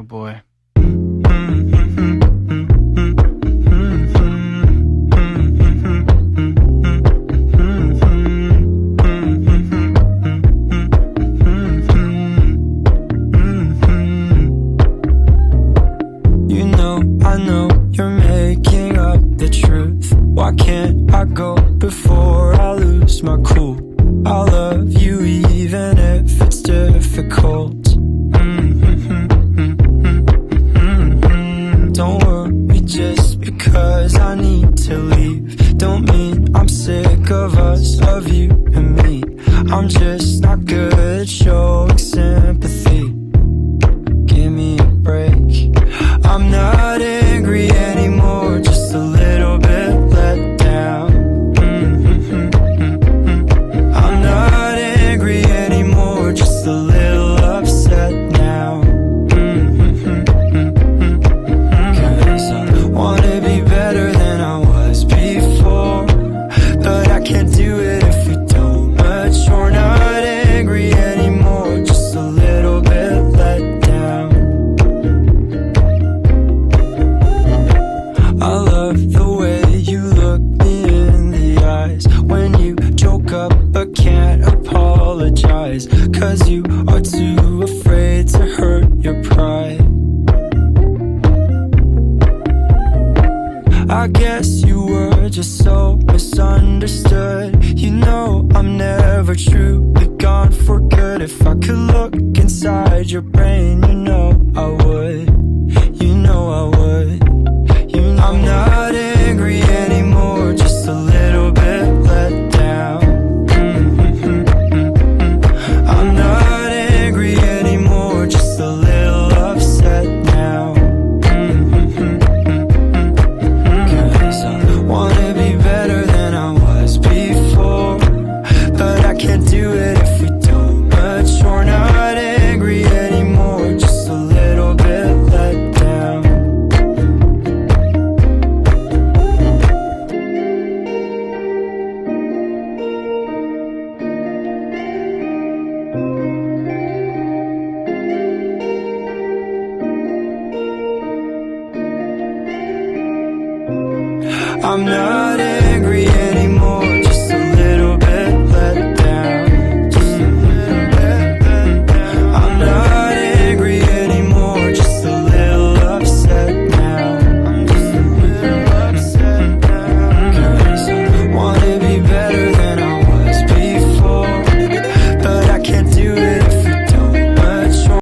Oh boy. You know, I know you're making up the truth. Why can't I go before I lose my cool? I'll love you even if it's difficult. Don't worry just because I need to leave. Don't mean I'm sick of us, of you and me. I'm just not good at showing sympathy. Give me a break. I'm not angry anymore, just a little bit let down. I'm not angry anymore, just a little upset now. Cause I wanna be better than I was before, but I can't do it if we don't mature. Not angry anymore, just a little bit let down. I love the way you look me in the eyes when you joke up but can't apologize, cause you are too afraid to hurt your pride. I guess you were just so misunderstood. You know I'm never truly gone for good. If I could look inside your brain, you know I would. You know I would. I'm not angry anymore, just a little bit let down. I'm not angry anymore, just a little upset now. Cause I wanna be better than I was before, but I can't do it if we don't mature. Not angry anymore, just a little bit let down. I'm not